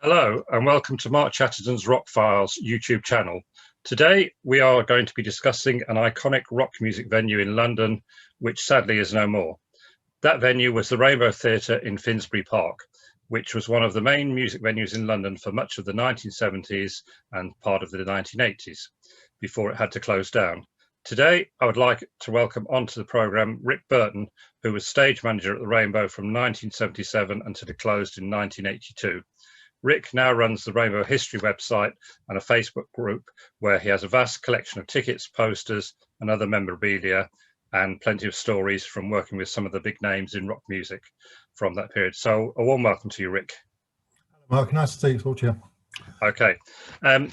Hello and welcome to Mark Chatterton's Rock Files YouTube channel. Today we are going to be discussing an iconic rock music venue in London, which sadly is no more. That venue was the Rainbow Theatre in Finsbury Park, which was one of the main music venues in London for much of the 1970s and part of the 1980s, before it had to close down. Today I would like to welcome onto the programme Rick Burton, who was stage manager at the Rainbow from 1977 until it closed in 1982. Rick now runs the Rainbow History website and a Facebook group where he has a vast collection of tickets, posters and other memorabilia and plenty of stories from working with some of the big names in rock music from that period. So a warm welcome to you, Rick. Mark, nice to talk to you. Okay. Can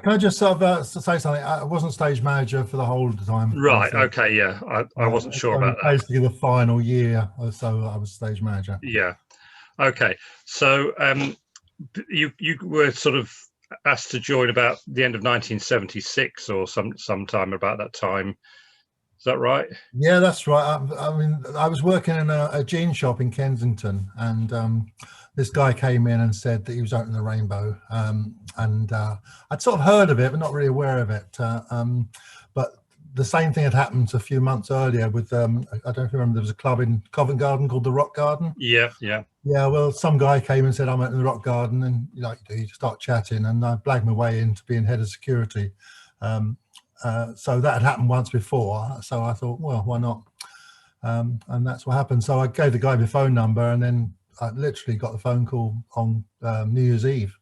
I just sort of say something? I wasn't stage manager for the whole of the time. Right, okay, yeah. I wasn't sure about that. Basically the final year or so I was stage manager. Yeah. Okay. So you were sort of asked to join about the end of 1976 or sometime about that time. Is that right? Yeah, that's right. I mean, I was working in a jean shop in Kensington, and this guy came in and said that he was opening the Rainbow, and I'd sort of heard of it, but not really aware of it. But the same thing had happened a few months earlier with, I don't know if you remember, there was a club in Covent Garden called the Rock Garden. Yeah. Well, some guy came and said, I'm at the Rock Garden, and you start chatting, and I blagged my way into being head of security. So that had happened once before, so I thought, well, why not? And that's what happened. So I gave the guy my phone number, and then I literally got the phone call on New Year's Eve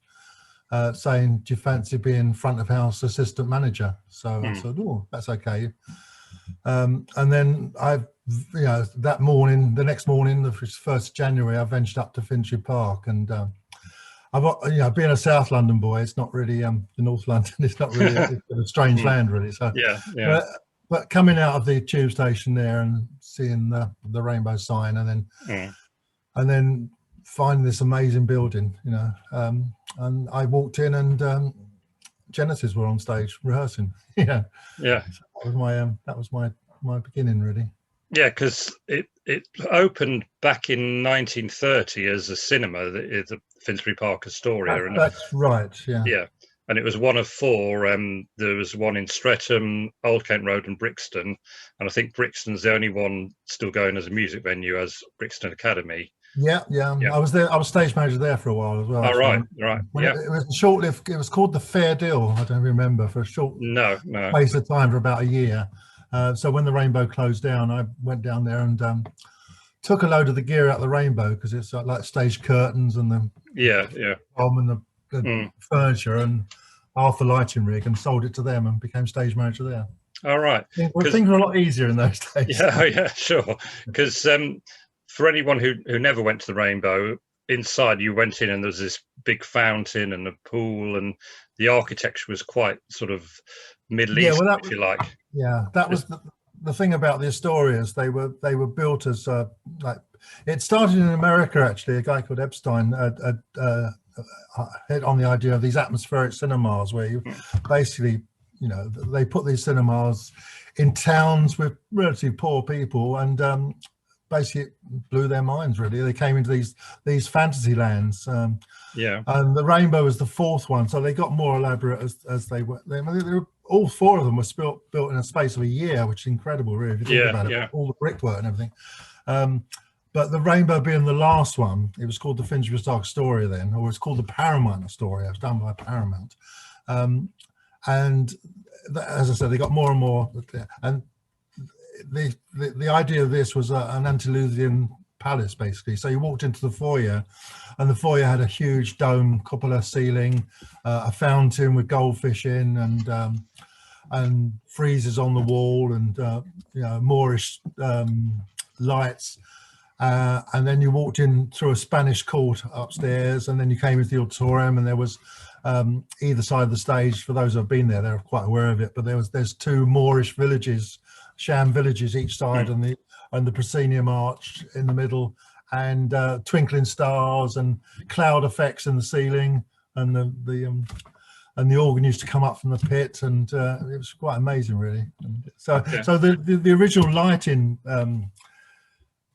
saying, do you fancy being front of house assistant manager? So I said, oh, that's okay. And then that morning, the next morning, the 1st of January, I ventured up to Finsbury Park, and I've being a South London boy, it's not really the North London. It's not really it's a strange land, really. So yeah. But coming out of the tube station there and seeing the Rainbow sign, and then finding this amazing building, and I walked in, and Genesis were on stage rehearsing. Yeah. So that was my beginning, really. Yeah, because it opened back in 1930 as a cinema, the Finsbury Park Astoria. That's right, yeah. Yeah, and it was one of four. There was one in Streatham, Old Kent Road and Brixton. And I think Brixton's the only one still going as a music venue as Brixton Academy. Yeah. I was there. I was stage manager there for a while as well. Oh, right. Yeah. It was short-lived. It was called the Fair Deal. I don't remember, for a short space of time for about a year. So when the Rainbow closed down, I went down there and took a load of the gear out of the Rainbow, because it's like stage curtains and the and the furniture and half the lighting rig, and sold it to them and became stage manager there. All right. Things were a lot easier in those days. Yeah, sure. Because for anyone who never went to the Rainbow, inside you went in and there was this big fountain and a pool, and the architecture was quite sort of Middle East, if you like. Yeah, that was the thing about the Astorias. They were built as like, it started in America, actually. A guy called Epstein hit on the idea of these atmospheric cinemas, where you basically, they put these cinemas in towns with relatively poor people, and basically blew their minds, really. They came into these fantasy lands. And the Rainbow was the fourth one, so they got more elaborate as they were. They were all four of them were built in a space of a year, which is incredible, really, if you think about it, all the brickwork and everything. But the Rainbow being the last one, it was called the Finsbury Park Astoria then, or it's called the Paramount Astoria. It was done by Paramount. And as I said, they got more and more. And the idea of this was an antediluvian palace, basically. So you walked into the foyer, and the foyer had a huge dome cupola ceiling, a fountain with goldfish in, and friezes on the wall, and Moorish lights. And then you walked in through a Spanish court upstairs, and then you came into the auditorium, and there was either side of the stage, for those who have been there, they're quite aware of it, but there's two Moorish villages, sham villages each side, and the proscenium arch in the middle, and twinkling stars and cloud effects in the ceiling, and the organ used to come up from the pit, and it was quite amazing, really. And so the original lighting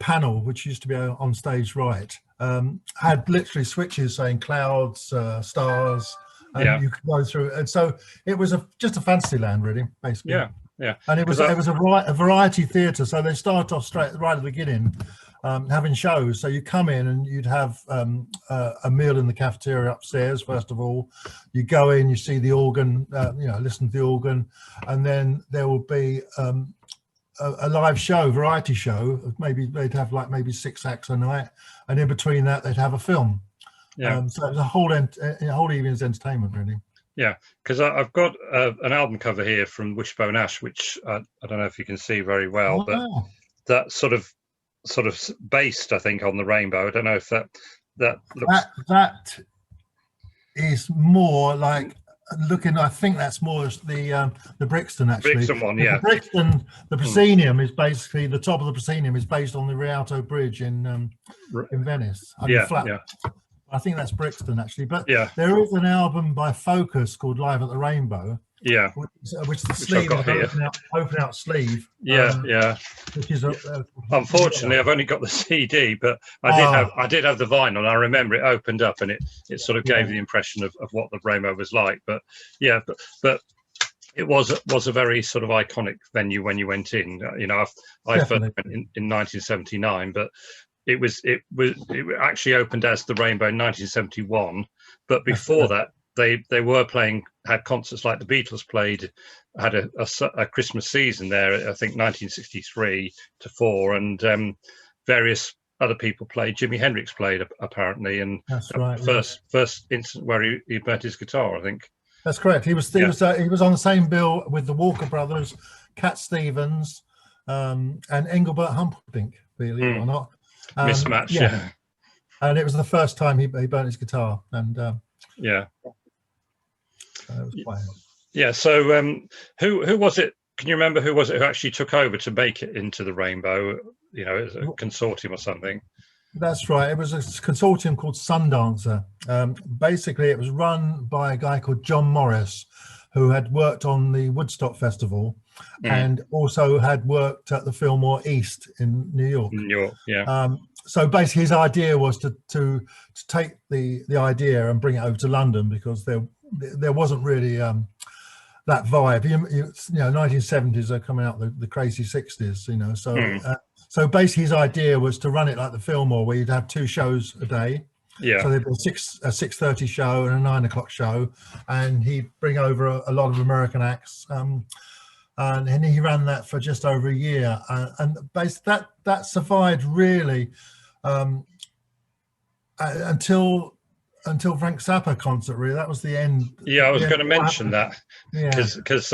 panel, which used to be on stage right, had literally switches saying clouds, stars, and you could go through. And so it was just a fantasy land, really, basically. Yeah, yeah. And it was a variety theatre. So they start off right at the beginning, having shows. So you come in and you'd have a meal in the cafeteria upstairs. First of all, you go in, you see the organ, listen to the organ, and then there will be a live show, variety show. Maybe they'd have like maybe 6 acts a night, and in between that they'd have a film. Yeah. So it was a whole evening's entertainment, really. Yeah, because I've got an album cover here from Wishbone Ash, which I don't know if you can see very well, but that sort of based, I think, on the Rainbow. I don't know if that looks... that is more like looking. I think that's more the Brixton, actually. Brixton one, yeah. The Brixton, the proscenium is basically the top of the proscenium is based on the Rialto Bridge in Venice. I think that's Brixton, actually. But there is an album by Focus called Live at the Rainbow. Yeah, which the sleeve is open out sleeve. Which is unfortunately I've only got the CD, but I did have the vinyl. I remember it opened up and it sort of gave the impression of what the Rainbow was like. But but it was a very sort of iconic venue when you went in. I first went in 1979, but it actually opened as the Rainbow in 1971. But before that, they were had concerts like the Beatles had a Christmas season there, I think 1963 to 4, and various other people played. Jimi Hendrix played apparently, and that's right. First incident where he burnt his guitar, I think. That's correct. He was on the same bill with the Walker Brothers, Cat Stevens, and Engelbert Humperdinck, believe it or not. Mismatch, yeah. And it was the first time he burnt his guitar, and so who was it? Can you remember who was it who actually took over to make it into the Rainbow? As a consortium or something. That's right. It was a consortium called Sundancer. Basically, it was run by a guy called John Morris, who had worked on the Woodstock Festival and also had worked at the Fillmore East in New York. So basically, his idea was to take the idea and bring it over to London, because there wasn't really that vibe. 1970s are coming out the crazy 60s. So basically, his idea was to run it like the Fillmore, where you'd have 2 shows a day. So there'd be a 6:30 show and a 9 o'clock show, and he'd bring over a lot of American acts. And he ran that for just over a year, and basically that survived really until Frank Zappa concert. Really, that was the end. Yeah, I was going to mention that, because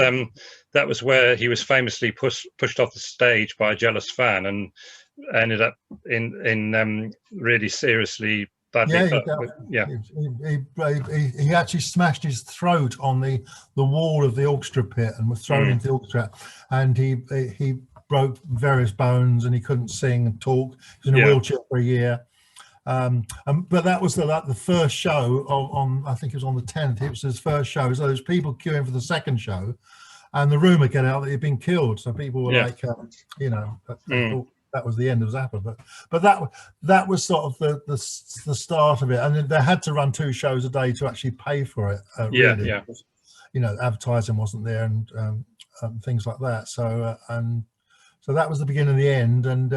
that was where he was famously pushed off the stage by a jealous fan and ended up in really seriously badly. He actually smashed his throat on the wall of the orchestra pit and was thrown into the orchestra, and he broke various bones, and he couldn't sing and talk. He was in a wheelchair for a year. But that was the first show on I think it was on the 10th. It was his first show. So there's people queuing for the second show, and the rumor got out that he'd been killed. So people were like, that was the end of Zappa. But that was sort of the start of it. And they had to run 2 shows a day to actually pay for it. Because, advertising wasn't there and things like that. So that was the beginning of the end, and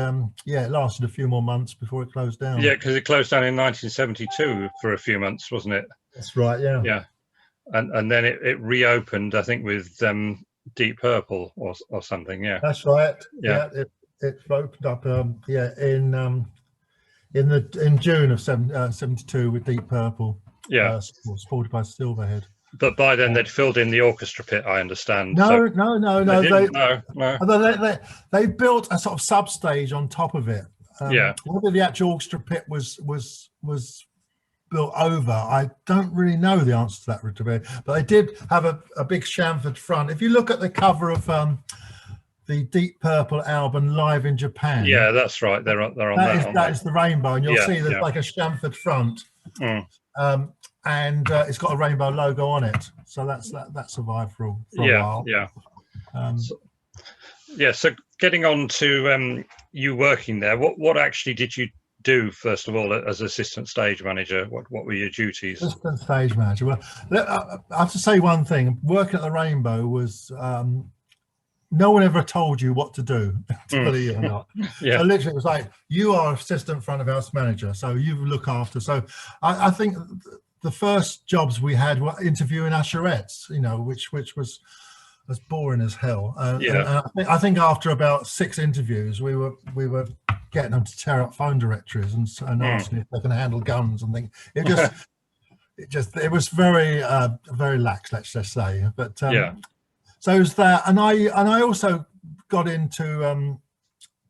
it lasted a few more months before it closed down. Yeah, because it closed down in 1972 for a few months, wasn't it? That's right. Yeah. Yeah, and then it reopened, I think, with Deep Purple or something. Yeah. That's right. Yeah. It opened up. In June of 72 with Deep Purple. Yeah. Supported by Silverhead. But by then they'd filled in the orchestra pit, I understand. No. No. They built a sort of substage on top of it. Whether the actual orchestra pit was built over, I don't really know the answer to that, Richard. But they did have a big chamfered front. If you look at the cover of the Deep Purple album Live in Japan. Yeah, that's right. They're on that. That is the Rainbow, and you'll see there's like a chamfered front. And it's got a rainbow logo on it, so that survived for a while. Yeah. So getting on to you working there, what actually did you do first of all as assistant stage manager? What were your duties? Assistant stage manager. Well, I have to say one thing. Working at the Rainbow was no one ever told you what to do, to believe it or not. Yeah. So literally, it was like you are assistant front of house manager, so you look after. So I think the first jobs we had were interviewing usherettes, you know, which was as boring as hell. Yeah. And I think after about 6 interviews, we were getting them to tear up phone directories and asking if they can handle guns and things. It was very very lax, let's just say. But Yeah. so it was that, and I also got into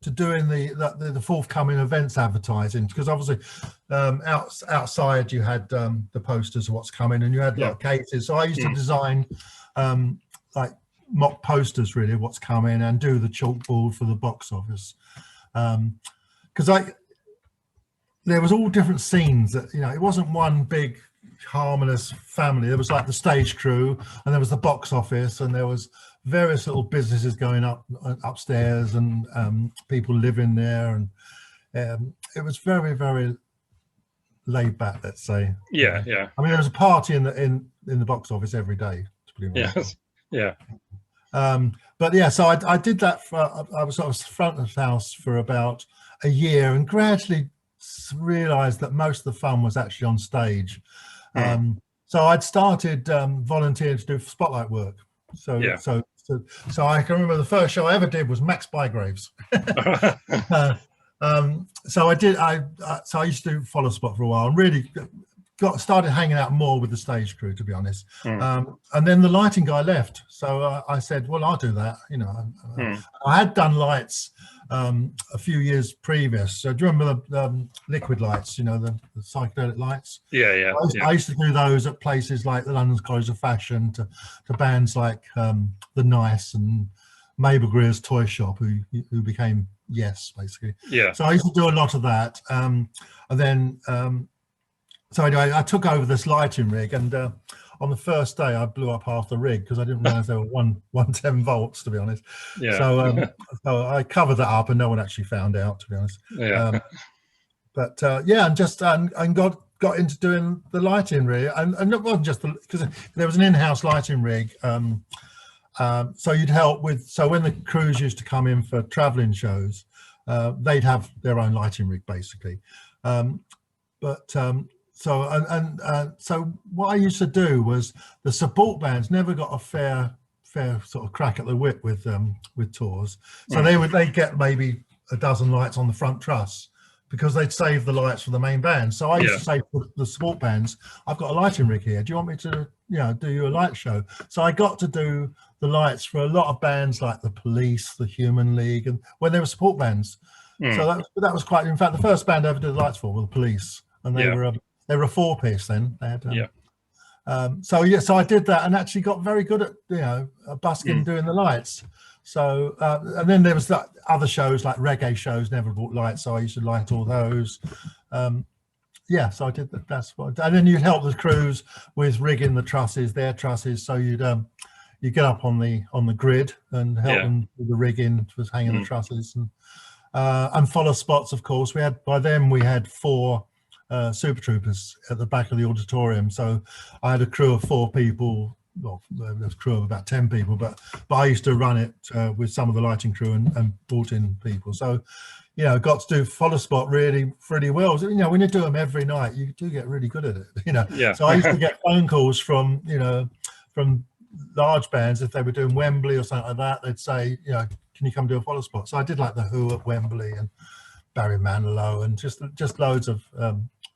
to doing the forthcoming events advertising, because obviously outside you had the posters of what's coming, and you had like cases. So I used to design like mock posters really of what's coming, and do the chalkboard for the box office, because there was all different scenes that, you know, it wasn't one big harmonious family. There was like the stage crew, and there was the box office, and there was various little businesses going upstairs, and people living there, and it was very, very laid back, let's say. Yeah. Yeah. I mean, there was a party in the box office every day, to put it Yes. Yeah. But yeah, so I did that I was sort of front of house for about a year, and gradually realized that most of the fun was actually on stage. So I'd started volunteering to do spotlight work. So I can remember the first show I ever did was Max Bygraves. So I used to do follow spot for a while, and really started hanging out more with the stage crew, to be honest. And then the lighting guy left, so I said, well, I'll do that, you know. I had done lights a few years previous. So do you remember the liquid lights, you know, the psychedelic lights? Yeah. I used to do those at places like the London College of Fashion, to bands like The Nice and Mabel Greer's Toy Shop, who became Yes, basically. Yeah. So I used to do a lot of that, and then so anyway, I took over this lighting rig, and on the first day I blew up half the rig because I didn't realize there were 110 volts, to be honest. Yeah. So I covered that up, and no one actually found out, to be honest. Yeah. But yeah, and just and got into doing the lighting rig, and it wasn't just because there was an in-house lighting rig. So you'd help with, so when the crews used to come in for traveling shows, they'd have their own lighting rig basically. So what I used to do was, the support bands never got a fair sort of crack at the whip with tours. So they'd get maybe a dozen lights on the front truss, because they'd save the lights for the main band. So I used to say to the support bands, I've got a lighting rig here. Do you want me to, you know, do you a light show? So I got to do the lights for a lot of bands like the Police, the Human League, and when they were support bands. So that was quite. In fact, the first band I ever did the lights for were the Police, and they were a 4-piece then. They had so I did that, and actually got very good at, you know, busking doing the lights. So and then there was that other shows like reggae shows never brought lights, so I used to light all those. So I did that. That's what. And then you'd help the crews with rigging the trusses, their trusses. So you'd get up on the grid and help them with the rigging, was hanging the trusses, and follow spots. Of course, we had 4 Super Troopers at the back of the auditorium. So I had a crew of 4 people. Well, there was a crew of about 10 people, but I used to run it with some of the lighting crew and brought in people. So, you know, got to do follow spot really well. You know, when you do them every night, you do get really good at it. You know, so I used to get phone calls from large bands if they were doing Wembley or something like that. They'd say, you know, can you come do a follow spot? So I did like the Who at Wembley and Barry Manilow, and just loads of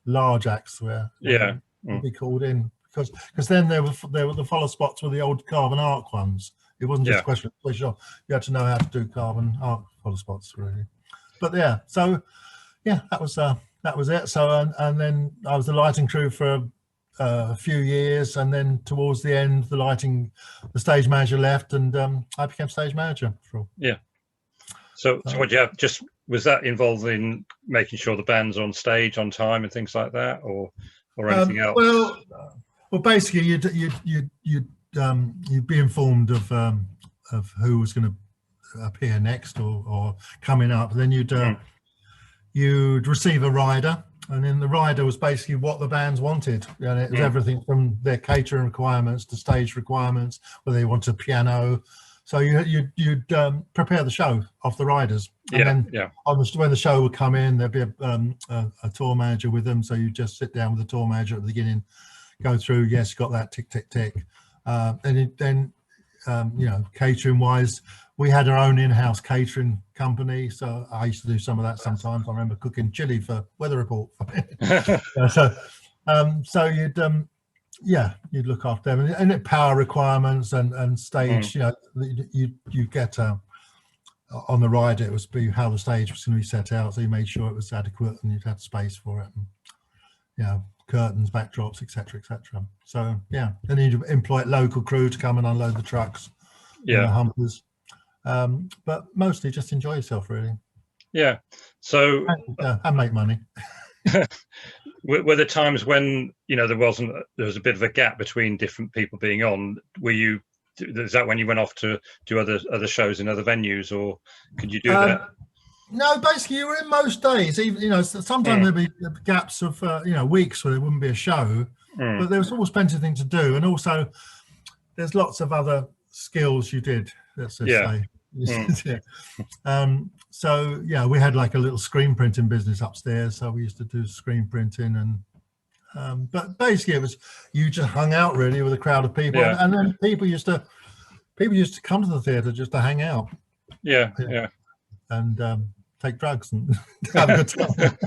large acts where you'd be called in. Because then there were the follow spots with the old carbon arc ones. It wasn't just a question of push off. You had to know how to do carbon arc follow spots, really. But yeah, so yeah, that was it. So and then I was the lighting crew for a few years, and then towards the end, the stage manager left, and I became stage manager. So what do you have? Just was that involved in making sure the band's on stage on time and things like that, or anything else? Well, basically, you'd be informed of who was going to, appear next or coming up. Then you'd receive a rider, and then the rider was basically what the bands wanted, and it was everything from their catering requirements to stage requirements, whether they wanted a piano. So you'd prepare the show off the riders, and then when the show would come in, there'd be a tour manager with them. So you just sit down with the tour manager at the beginning, go through, yes, got that, tick tick tick, and then you know, catering wise, we had our own in-house catering company, so I used to do some of that sometimes. I remember cooking chili for Weather Report. So you'd look after them, and power requirements and stage. You know, you get on the ride. It was how the stage was going to be set out, so you made sure it was adequate and you'd had space for it. And, you know, curtains, backdrops, etc., etc. So yeah, then you employ local crew to come and unload the trucks, the humpers. But mostly just enjoy yourself, really. Yeah. So and make money. Were there times when, you know, there was a bit of a gap between different people being on? Is that when you went off to do other shows in other venues, or could you do that? No, basically you were in most days. Even, you know, sometimes there'd be gaps of you know, weeks where there wouldn't be a show, but there was always plenty of things to do, and also there's lots of other skills you did. Let's just say. So yeah, we had like a little screen printing business upstairs, so we used to do screen printing, and but basically it was, you just hung out really with a crowd of people, and then people used to come to the theatre just to hang out, and take drugs and have a good time.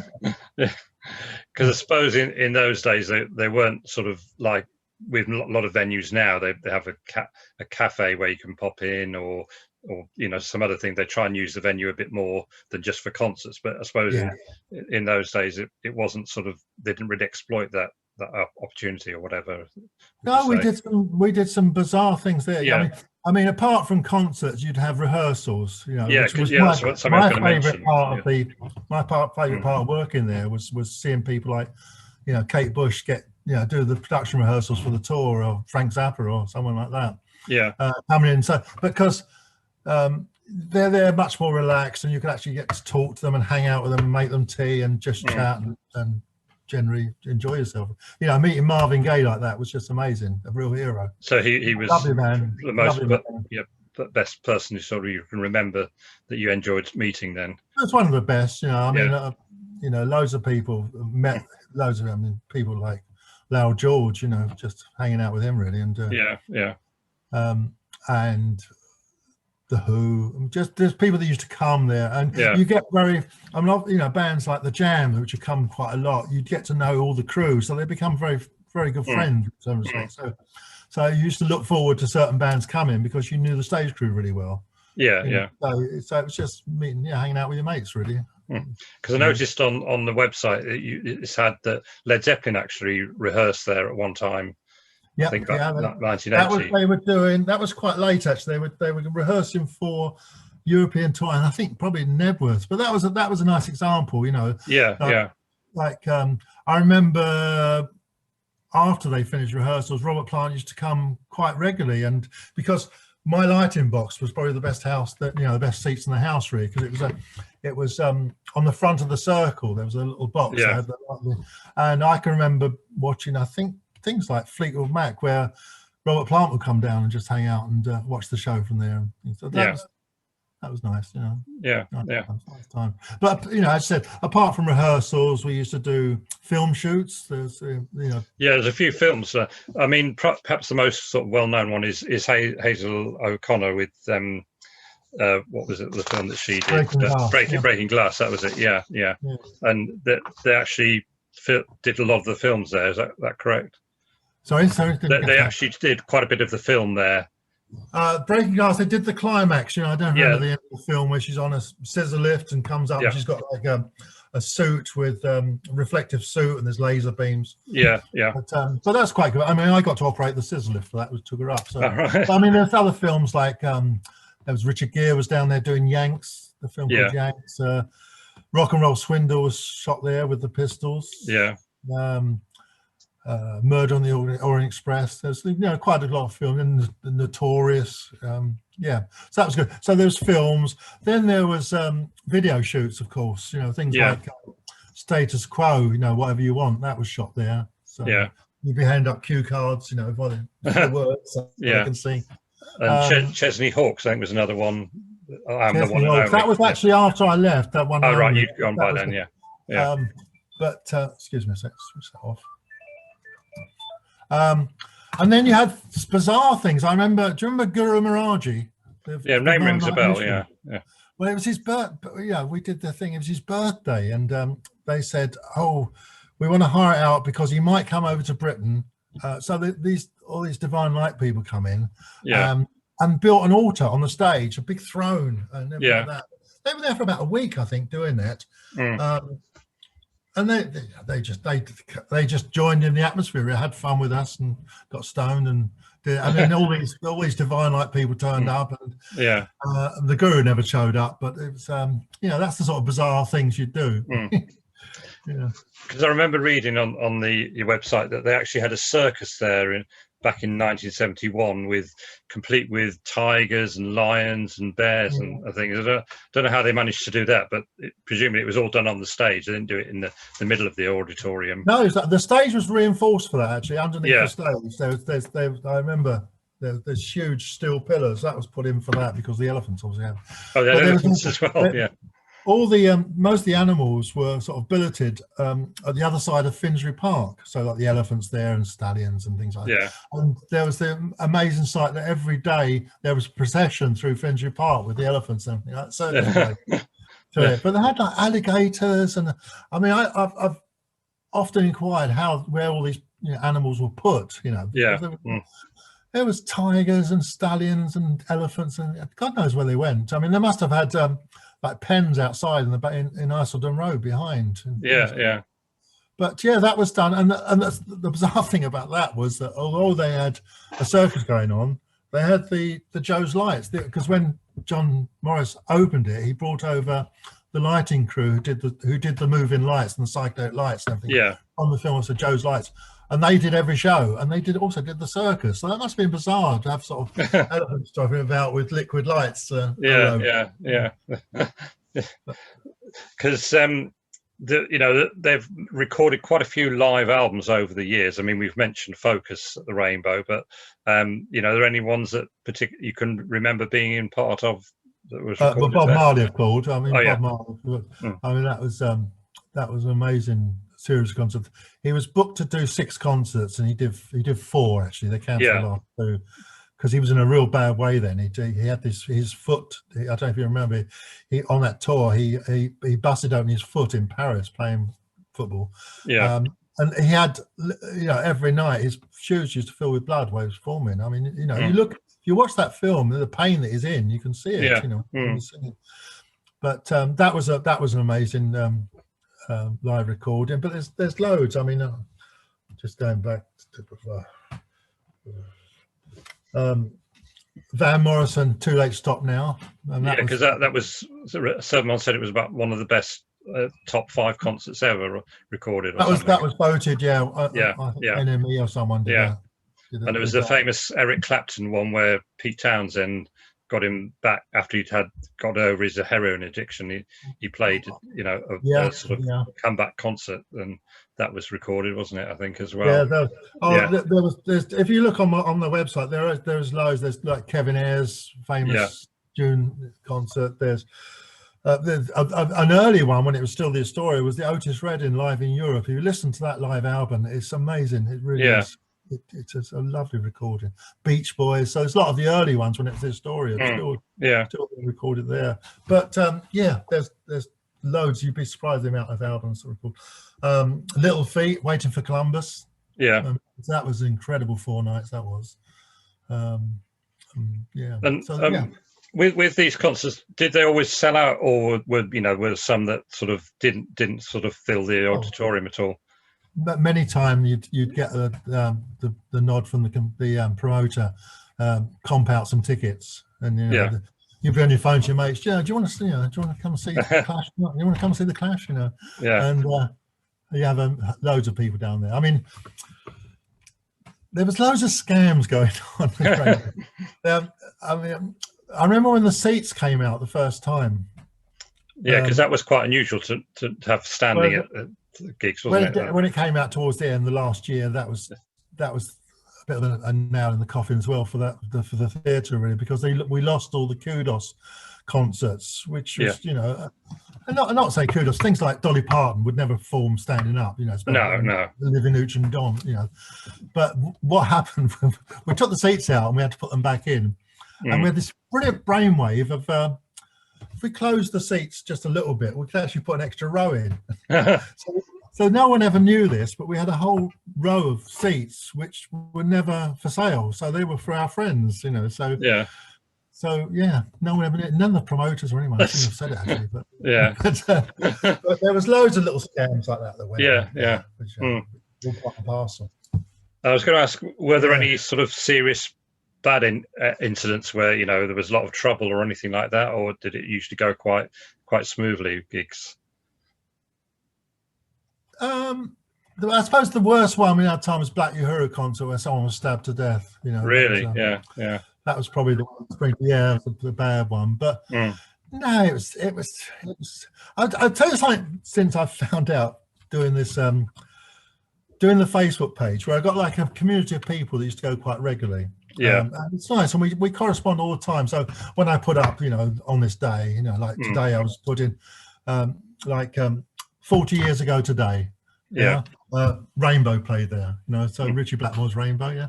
Because I suppose in those days they weren't sort of like with a lot of venues now. They have a cafe where you can pop in, or you know, some other thing. They try and use the venue a bit more than just for concerts. But I suppose in those days it wasn't sort of, they didn't really exploit that opportunity or whatever. No, we did some bizarre things there. I mean, apart from concerts, you'd have rehearsals. You know, which was my favourite part of my favourite part of working there was seeing people like, you know, Kate Bush do the production rehearsals for the tour, or Frank Zappa or someone like that. Coming in, so because they're much more relaxed, and you can actually get to talk to them and hang out with them and make them tea and just chat and generally enjoy yourself. You know, meeting Marvin Gaye like that was just amazing, a real hero. So he was lovely man, the most best person who sort of you can remember that you enjoyed meeting then. That's one of the best. You know, I mean, you know, loads of people met, loads of people like Lowell George, you know, just hanging out with him really, and and the Who, just there's people that used to come there, and you get you know, bands like the Jam, which have come quite a lot. You'd get to know all the crew, so they become very, very good friends. So you used to look forward to certain bands coming because you knew the stage crew really well. So it was just meeting, hanging out with your mates really. Because I noticed on the website that it's had that Led Zeppelin actually rehearsed there at one time. I think 1980. That was they were doing. That was quite late actually. They were rehearsing for European tour, and I think probably Nebworth. But that was a nice example, you know. Like I remember after they finished rehearsals, Robert Plant used to come quite regularly, and because my lighting box was probably the best the best seats in the house really, because it was on the front of the circle. There was a little box, and I can remember watching, I think, things like Fleetwood Mac, where Robert Plant would come down and just hang out and watch the show from there. So that was nice, you know. Nice time. But you know, as I said, apart from rehearsals, we used to do film shoots. There's there's a few films. I mean, perhaps the most sort of well-known one is Hazel OConnor with what was it, the film that she did, Breaking Glass. That was it. And they actually did a lot of the films there. Is that correct? Sorry. They actually did quite a bit of the film there. Breaking Glass, they did the climax. You know, I don't remember the end of the film where she's on a scissor lift and comes up and she's got like a suit with reflective suit and there's laser beams. But so that's quite good. I mean, I got to operate the scissor lift for that, which took her up. So but, I mean, there's other films like there was Richard Gere was down there doing Yanks, the film called Yanks. Rock and Roll Swindle was shot there with the Pistols. Murder on the Orient Express. There's quite a lot of film, and the Notorious. Yeah, so that was good. So there's films. Then there was video shoots, of course. Things like Status Quo. Whatever you want. That was shot there. So you'd be handing up cue cards. By the words so they can see. And Chesney Hawkes, I think, was another one. I'm the one and only. That was actually after I left. That one. Oh right, you'd gone by then. Yeah. But excuse me a sec. Switch that off. And then you had bizarre things. I remember. Do you remember Guru Maharaji? Name rings a bell. Yeah. Well, it was his birthday. Yeah, we did the thing. It was his birthday, and they said, "Oh, we want to hire it out because he might come over to Britain." So all these Divine Light people come in, and built an altar on the stage, a big throne, and everything like that. They were there for about a week, I think, doing that. And they just joined in the atmosphere. They had fun with us and got stoned, and then all these Divine Light people turned up, and the Guru never showed up. But it was that's the sort of bizarre things you do. Because I remember reading on your website that they actually had a circus there back in 1971 complete with tigers and lions and bears and things. I don't know how they managed to do that, but presumably it was all done on the stage. They didn't do it in the middle of the auditorium. No, the stage was reinforced for that, actually. Underneath the stage, I remember there's huge steel pillars that was put in for that because the elephants obviously have. Oh, the elephants as well. All the most of the animals were sort of billeted at the other side of Finsbury Park, so like the elephants there and stallions and things like that. And there was the amazing sight that every day there was a procession through Finsbury Park with the elephants and everything like that. But they had like alligators, and I mean, I've often inquired where all these animals were put. There was tigers and stallions and elephants, and God knows where they went. I mean, they must have had like pens outside in Iselden Road behind. But that was done, and the bizarre thing about that was that although they had a circus going on, they had the Joe's lights, because when John Morris opened it, he brought over the lighting crew who did the moving lights and the psychedelic lights and everything on the film. So Joe's lights, and they did every show, and they also did the circus. So that must have been bizarre to have sort of elephants driving about with liquid lights. Because they've recorded quite a few live albums over the years. I mean, we've mentioned Focus at the Rainbow, but are there any ones that you can remember being in part of that was recorded? Bob Marley, of course. I mean, Bob Marley. I mean, that was an amazing series of concerts. He was booked to do 6 concerts, and he did 4 actually. They cancelled off 2 because he was in a real bad way then. He had his foot. I don't know if you remember. On that tour, he busted open his foot in Paris playing football. And he had every night his shoes used to fill with blood while he was performing. I mean, if you watch that film, the pain that he's in, you can see it. When he's singing. But that was an amazing live recording. But there's loads. I mean, just going back to Van Morrison, Too Late, Stop Now. Because that was someone said it was about one of the best top 5 concerts ever recorded. That was voted, NME or someone did that. And it was the famous Eric Clapton one where Pete Townsend got him back after he'd got over his heroin addiction. He played, a sort of comeback concert, and that was recorded, wasn't it? I think as well. There's if you look on the website, there's loads. There's like Kevin Ayers' famous June concert. There's an early one when it was still the Astoria was the Otis Redding live in Europe. If you listen to that live album, it's amazing. It really is. It's a lovely recording. Beach Boys. So there's a lot of the early ones when it was the Astoria. Still being recorded there. But there's loads. You'd be surprised the amount of albums to record. Little Feat, Waiting for Columbus. That was an incredible 4 nights. That was. With these concerts, did they always sell out, or were some that sort of didn't sort of fill the auditorium at all? Many times you'd get the nod from the promoter, comp out some tickets, and you'd be on your phone to your mates. Do you want to come and see the Clash? You want to come and see the Clash? And you have loads of people down there. I mean, there was loads of scams going on. I mean, I remember when the seats came out the first time. Yeah, because that was quite unusual to have standing at gigs, wasn't it? When it came out towards the end, the last year, that was a bit of a nail in the coffin as well for the theatre, really, because we lost all the Kudos concerts, which was, you know, and not say Kudos, things like Dolly Parton would never perform standing up, you know. No. Living Ooch and Don, you know. But what happened? We took the seats out and we had to put them back in, and we had this brilliant brainwave of. If we closed the seats just a little bit, we could actually put an extra row in. So no one ever knew this, but we had a whole row of seats which were never for sale. So they were for our friends, you know. So yeah, no one ever knew. None of the promoters or anyone. I shouldn't have said it actually, but yeah. But there was loads of little scams like that went on, which all part and parcel. I was going to ask, were there any sort of serious bad incidents where, you know, there was a lot of trouble or anything like that, or did it usually go quite smoothly, gigs? I suppose the worst one we had time was Black Uhuru concert where someone was stabbed to death, you know. Really? Was, yeah that was probably the bad one, but no, it was I'll tell you something. Since I found out doing this doing the Facebook page, where I got like a community of people that used to go quite regularly. And it's nice, and we correspond all the time. So when I put up, you know, on this day, you know, like today I was putting 40 years ago today, Rainbow played there, you know, so Richie Blackmore's Rainbow,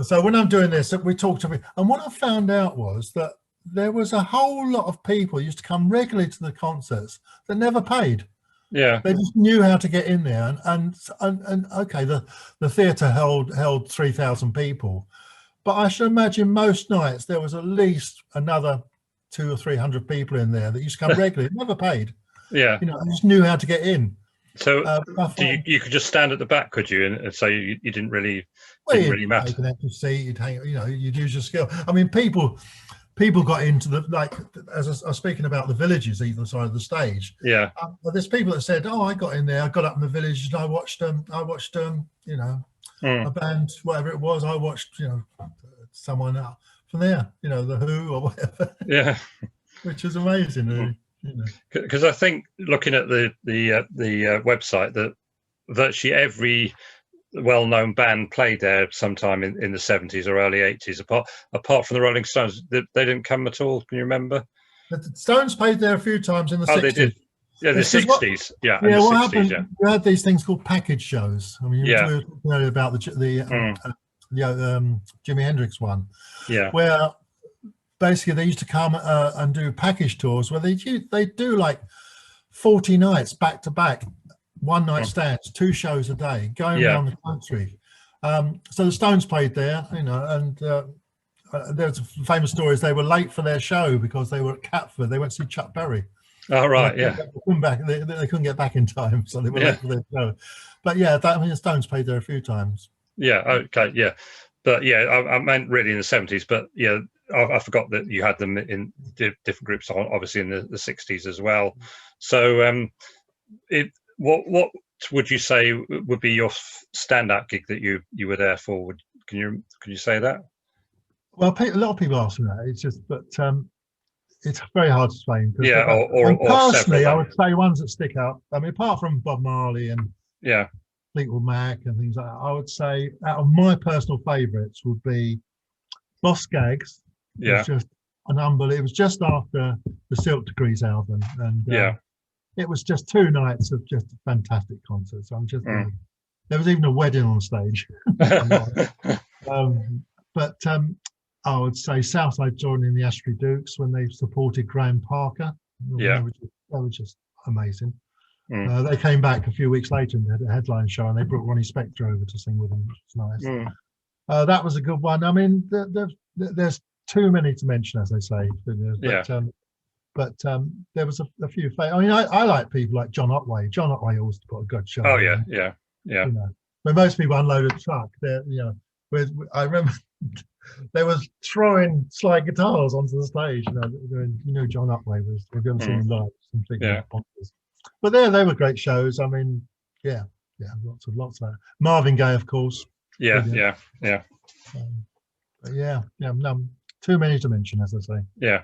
So when I'm doing this, we talked to me, and what I found out was that there was a whole lot of people who used to come regularly to the concerts that never paid. Yeah, they just knew how to get in there, and okay, the theatre held 3,000 people, but I should imagine most nights there was at least another 200 or 300 people in there that used to come regularly, never paid. Yeah, you know, and just knew how to get in. So you could just stand at the back, could you? And so you didn't really matter. Take an empty seat, you'd hang, you know, you'd use your skill. I mean, people got into the, like, as I was speaking about the villages either side of the stage. Yeah. But there's people that said, "Oh, I got in there. I got up in the village and I watched you know, a band, whatever it was. I watched, you know, someone out from there, you know, the Who or whatever." Yeah. Which is amazing, really. You know. Because I think looking at the website, that virtually every well-known band played there sometime in the 70s or early 80s, apart from the Rolling Stones. They didn't come at all. Can you remember? The Stones played there a few times in the 60s. They did. Yeah, the 60s. What happened? Yeah. You had these things called package shows. I mean, you were talking about the Jimi Hendrix one. Yeah. Where basically they used to come and do package tours where they do like 40 nights back to back. One night stands, 2 shows a day, going around the country. So the Stones played there, you know, and there's famous stories. They were late for their show because they were at Catford. They went to see Chuck Berry. Oh, right, they couldn't get back in time, so they were late for their show. But yeah, the Stones played there a few times. Yeah, okay, yeah. But yeah, I meant really in the 70s, but yeah, I forgot that you had them in different groups, obviously in the 60s as well. So what would you say would be your standout gig that you were there for? Can you say that? Well, a lot of people ask me that. It's just, but it's very hard to explain. Yeah, or personally, several, I would say ones that stick out. I mean, apart from Bob Marley and Fleetwood Mac and things like that, I would say out of my personal favourites would be Boss Skaggs. Yeah, it was just an unbelievable. It was just after the Silk Degrees album, and it was just 2 nights of just fantastic concerts. I'm just there was even a wedding on stage. But I would say Southside joining the Ashley Dukes when they supported Graham Parker. They were just amazing. They came back a few weeks later and they had a headline show, and they brought Ronnie Spector over to sing with them, which was nice. That was a good one. I mean, there's too many to mention, as they say. But there was a few. I mean, I like people like John Otway. John Otway always put a good show. Oh yeah. You know, when most people unload a truck, I remember they was throwing slide guitars onto the stage. You know, John Otway was. If you ever seen him live, completely bonkers. But they were great shows. I mean, lots of that. Marvin Gaye, of course. Yeah, brilliant. yeah. But yeah, no, too many to mention, as I say. Yeah,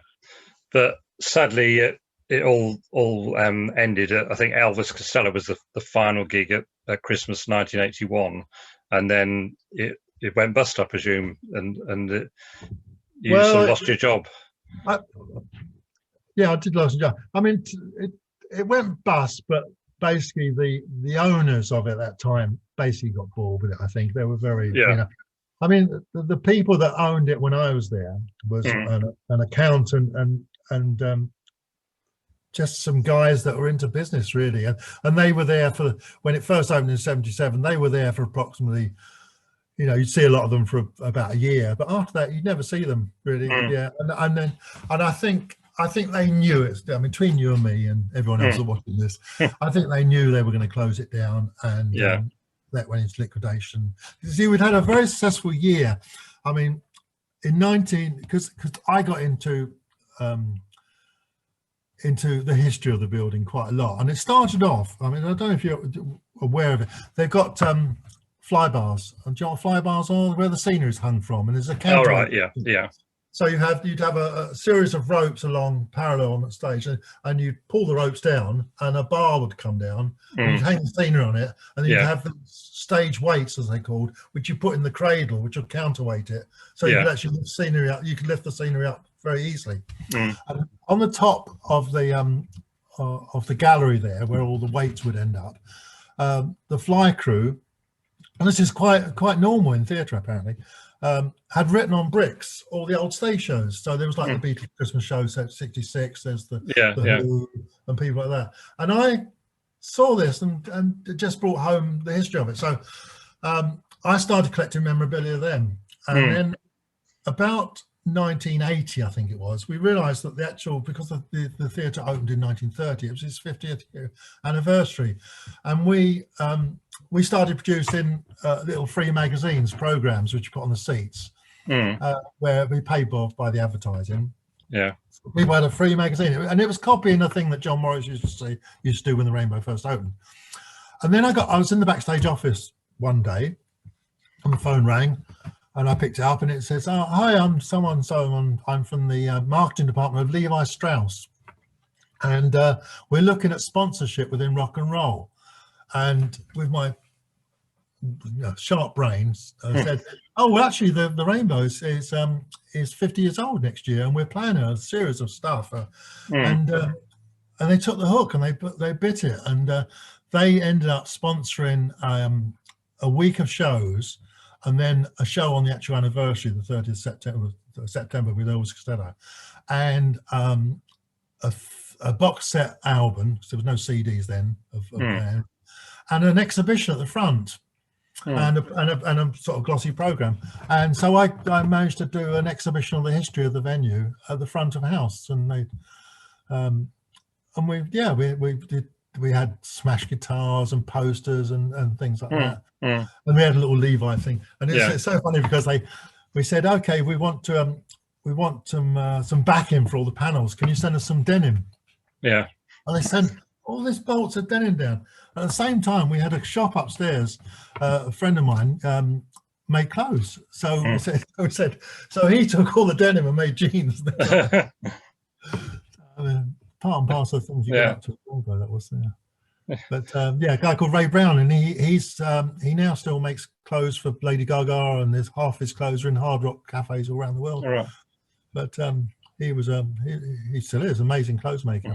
but sadly, it all ended. I think Elvis Costello was the final gig at Christmas 1981, and then it went bust, I presume, and you sort of lost your job. Yeah, I did lose my job. I mean, it went bust, but basically the owners of it at that time basically got bored with it. I think they were very, I mean, the people that owned it when I was there was an accountant and just some guys that were into business really, and they were there for when it first opened in '77. They were there for approximately, you'd see a lot of them for about a year, but after that you'd never see them really. Yeah, and I think they knew it. I mean, between you and me and everyone else watching this, I think they knew they were going to close it down, and that went into liquidation. You see, we'd had a very successful year. I mean, because I got into the history of the building quite a lot, and it started off. I mean, I don't know if you're aware of it. They've got fly bars, and do you know what fly bars are? Where the scenery is hung from, and there's a counter. Oh, right, yeah. So you'd have a series of ropes along parallel on the stage, and you'd pull the ropes down, and a bar would come down, and you'd hang the scenery on it, and then you'd have the stage weights, as they called, which you put in the cradle, which would counterweight it. So you could actually lift scenery up. You could lift the scenery up very easily. And on the top of the gallery there, where all the weights would end up, the fly crew, and this is quite normal in theatre apparently, had written on bricks all the old stage shows. So there was like the Beatles Christmas show set 66, there's the Who and people like that. And I saw this and it just brought home the history of it. So I started collecting memorabilia then. And then about 1980, I think it was, we realized that because the theatre opened in 1930, it was its 50th year anniversary. And we started producing little free magazines, programs, which you put on the seats, where we paid by the advertising. Yeah. We had a free magazine, and it was copying a thing that John Morris used to do when the Rainbow first opened. And then I was in the backstage office one day, and the phone rang, and I picked it up, and it says, "Oh, hi, I'm so-and-so, I'm from the marketing department of Levi Strauss, and we're looking at sponsorship within rock and roll." And with my sharp brains, I said, "Oh, well, actually, the Rainbow is 50 years old next year, and we're planning a series of stuff." And they took the hook, and they bit it, and they ended up sponsoring a week of shows, and then a show on the actual anniversary, the 30th September with Elvis Costello, and a box set album, so there was no CDs then of band, and an exhibition at the front, and a sort of glossy program. And so I managed to do an exhibition on the history of the venue at the front of house, and we had smash guitars and posters and things like that. And we had a little Levi thing, and it's so funny because we said, "Okay, we want some backing for all the panels. Can you send us some denim?" Yeah. And they sent all these bolts of denim down. At the same time, we had a shop upstairs. A friend of mine made clothes, so we said, so he took all the denim and made jeans. I mean, part and parcel of things you get up to. Although that was there. But a guy called Ray Brown, and he now still makes clothes for Lady Gaga, and there's half his clothes are in hard rock cafes all around the world. All right. But he was he still is amazing clothes maker.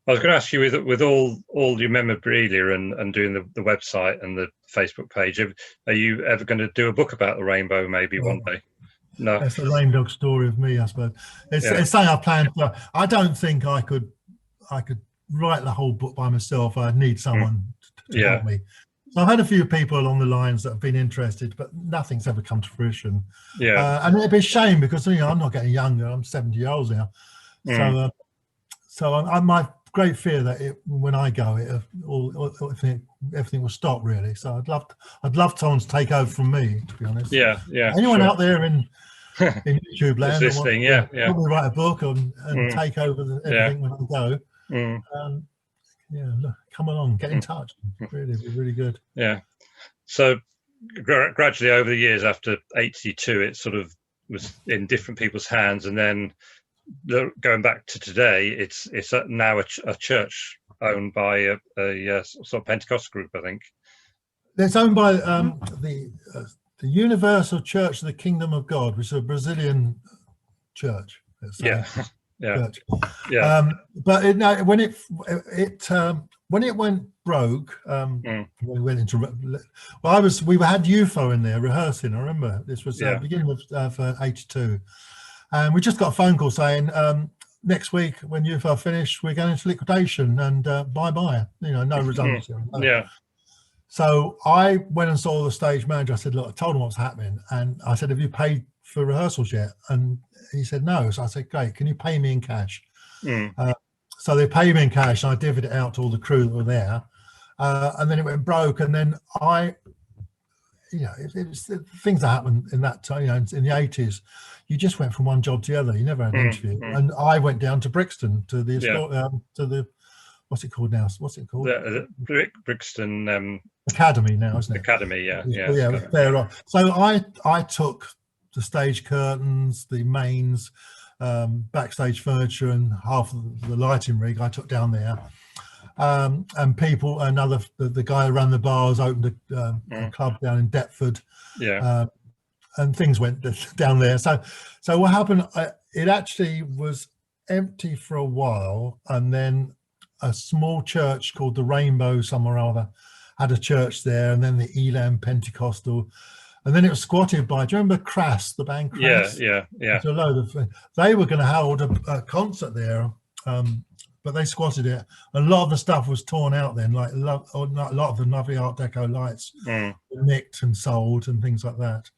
I was going to ask you, with all your memorabilia and doing the website and the Facebook page, are you ever going to do a book about the Rainbow maybe one day? No, it's the lame dog story of me, I suppose. It's something I planned. I don't think I could write the whole book by myself. I'd need someone to help me. So I've had a few people along the lines that have been interested, but nothing's ever come to fruition. And it'd be a shame because I'm not getting younger. I'm 70 years old now. So my great fear that when I go, everything will stop really. So I'd love someone to take over from me, to be honest. Anyone out there in YouTube land listening, probably write a book and take over everything when I go. Look, come along, get in touch. Really good. So gradually over the years after 82, it sort of was in different people's hands, and then going back to today, it's now a church owned by a sort of Pentecostal group, I think. It's owned by the Universal Church of the Kingdom of God, which is a Brazilian church. Yeah. Church. Yeah. But when it went broke, we went into. Well, we had UFO in there rehearsing. I remember this was beginning of '82, and we just got a phone call saying next week when UFO finished, we're going into liquidation and bye bye. No redundancy. Yeah. So I went and saw the stage manager. I said, look, I told him what's happening, and I said, have you paid for rehearsals yet? And he said no. So I said, great, can you pay me in cash? So they paid me in cash, and I divvied it out to all the crew that were there, and then it went broke. And then it was things that happened in that time. In the 80s, you just went from one job to the other. You never had an interview. And I went down to Brixton to the what's it called now? What's it called? The Brixton Academy now, isn't it? Academy, yeah. There. So I took the stage curtains, the mains, backstage furniture, and half of the lighting rig I took down there. And people, the guy who ran the bars opened a club down in Deptford. Yeah. And things went down there. So what happened? It actually was empty for a while, and then a small church called the Rainbow somewhere or other had a church there, and then the Elam Pentecostal, and then it was squatted by, do you remember Crass, the band Crass? Yeah. So they were going to hold a concert there, but they squatted it. A lot of the stuff was torn out then, like a lot of the lovely Art Deco lights were nicked and sold and things like that.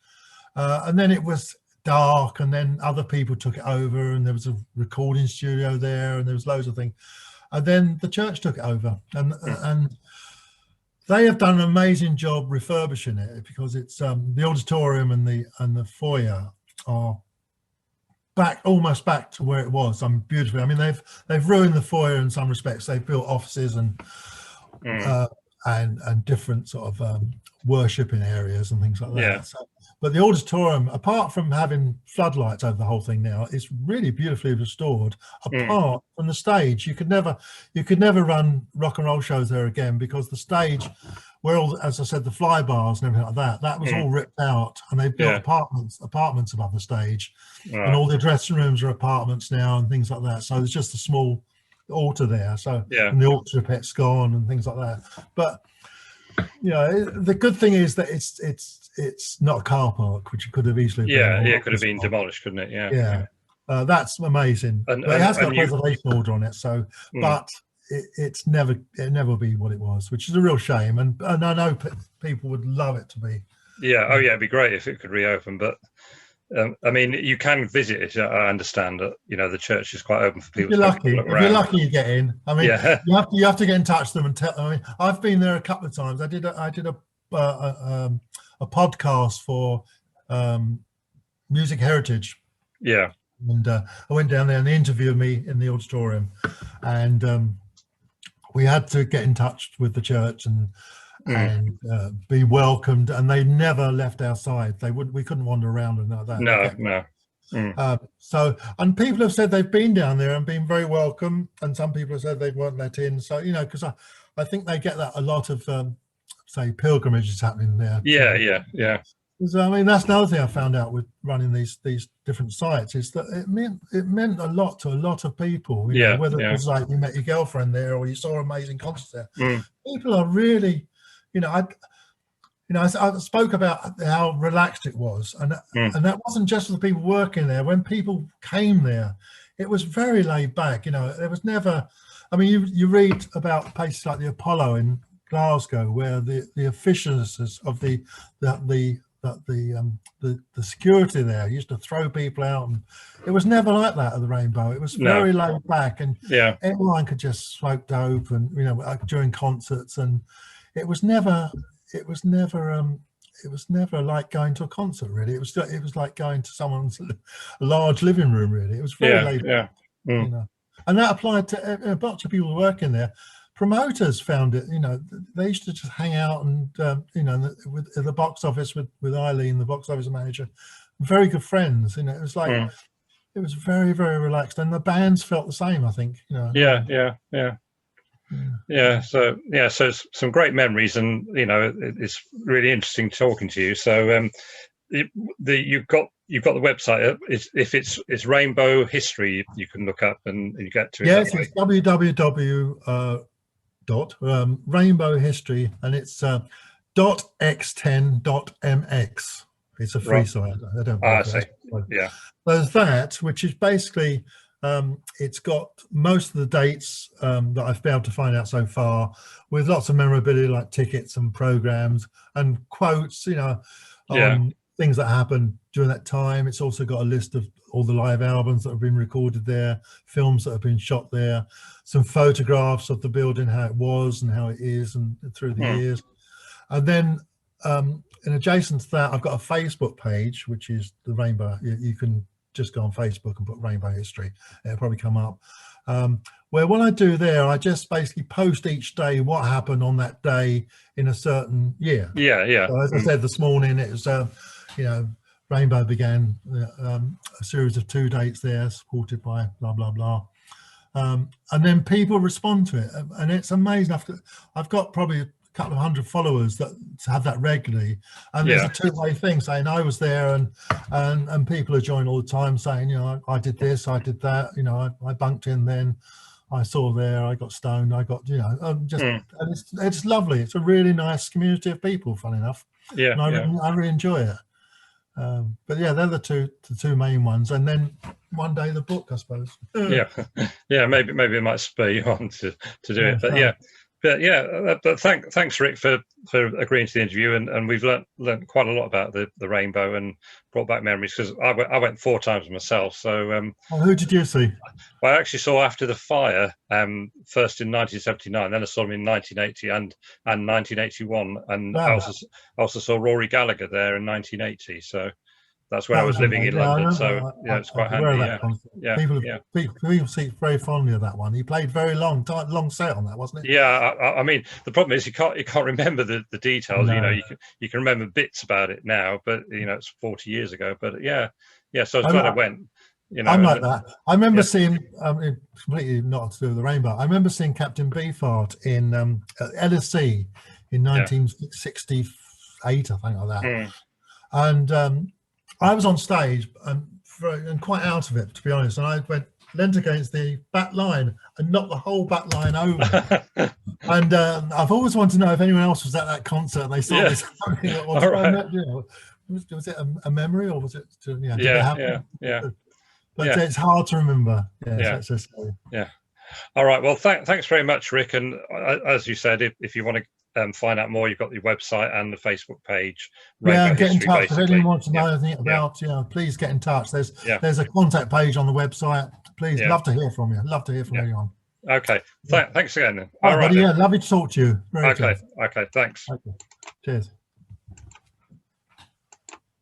And then it was dark, and then other people took it over, and there was a recording studio there, and there was loads of things. And then the church took it over, and they have done an amazing job refurbishing it, because it's the auditorium and the foyer are almost back to where it was. Beautifully. I mean, they've ruined the foyer in some respects. They've built offices and different sort of worshipping areas and things like that. Yeah. But the auditorium, apart from having floodlights over the whole thing now, is really beautifully restored. Apart from the stage, you could never run rock and roll shows there again, because the stage, where all, as I said, the fly bars and everything like that was all ripped out, and they built apartments above the stage, and all the dressing rooms are apartments now and things like that. So there's just a small altar there. So and the altar pet's gone and things like that. But the good thing is that it's not a car park, which it could have easily been. It could have been demolished, couldn't it? Yeah. That's amazing. But it has got a preservation order on it, so but it never be what it was, which is a real shame. And I know people would love it to be. Yeah. Oh yeah, it'd be great if it could reopen. But I mean, you can visit it. I understand that the church is quite open for people. If you're lucky, you get in. I mean, you have to get in touch with them and tell. I mean, I've been there a couple of times. I did a podcast for Music Heritage. Yeah. And I went down there and they interviewed me in the auditorium, and we had to get in touch with the church and be welcomed, and they never left our side. We couldn't wander around and like that. No. And people have said they've been down there and been very welcome, and some people have said they weren't let in. So because I think they get that a lot of say pilgrimages happening there. Yeah. I mean, that's another thing I found out with running these different sites, is that it meant a lot to a lot of people. Whether it was like you met your girlfriend there or you saw amazing concerts there. People are really, I spoke about how relaxed it was, and that wasn't just for the people working there. When people came there, it was very laid back. There was never. I mean, you read about places like the Apollo in Glasgow, where the officials of the security there used to throw people out, and it was never like that at the Rainbow. It was very laid back, and everyone could just smoke dope, and during concerts, and it was never like going to a concert, really. It was like going to someone's large living room, really. It was very laid back, and that applied to a bunch of people working there. promoters found it. You know, they used to just hang out and you know, with at the box office with Eileen, the box office manager, very good friends. You know, it was like it was very, very relaxed, and the bands felt the same, I think. You know. So some great memories, and you know, it's really interesting talking to you. So you've got the website. If it's Rainbow History, you can look up and you get to it. Yes, it's www. Rainbow History, and it's .x10.mx. It's a free site. I don't know. Yeah. There's that, which is basically it's got most of the dates that I've been able to find out so far, with lots of memorabilia like tickets and programs and quotes, you know, on things that happened during that time. It's also got a list of all the live albums that have been recorded there, films that have been shot there, some photographs of the building, how it was and how it is, and through the years. And then in adjacent to that, I've got a Facebook page, which is the Rainbow. You can just go on Facebook and put Rainbow History. It'll probably come up. Where what I do there, I just basically post each day what happened on that day in a certain year. So as I said this morning, it was, you know, Rainbow began a series of 2 dates there, supported by blah, blah, blah. And then people respond to it. And it's amazing. I've got probably a couple of hundred followers that have that regularly. And there's a two-way thing saying I was there, and people are joining all the time saying, you know, I did this, I did that, you know, I bunked in then, I saw there, I got stoned, I got, you know, and it's lovely. It's a really nice community of people, funny enough. And I really enjoy it. But yeah, they're the two main ones, and then one day the book, I suppose. Maybe it might spur you on to do it. But thanks Rick for agreeing to the interview, and we've learnt quite a lot about the Rainbow and brought back memories, because I went 4 times myself. So who did you see? I actually saw After the Fire first in 1979, then I saw him in 1980 and 1981, and I also saw Rory Gallagher there in 1980. So that's when I was living in London. So it's quite handy. People speak very fondly of that one. He played very long set on that, wasn't it? I mean, the problem is you can't remember the details. You know, you can remember bits about it now, but you know, it's 40 years ago. But so I was glad I went. You know, I'm like that. I remember seeing, completely not to do with the Rainbow, I remember seeing Captain Beefheart in LSE in 1968, I think, like that. And I was on stage and quite out of it, to be honest, and I leant against the back line and knocked the whole back line over. And I've always wanted to know if anyone else was at that concert and they saw this happening. Was it a memory, or was it? Did it happen? But it's hard to remember. All right. Well, thanks very much, Rick. And as you said, if you want to find out more, you've got your website and the Facebook page. Rainbow get in History, touch if anyone wants to know anything about. Please get in touch. There's a contact page on the website. Please, love to hear from you. Love to hear from anyone. Okay. Thanks again. Then. All right, buddy. Lovely to talk to you. Okay. Thanks. Okay. Cheers.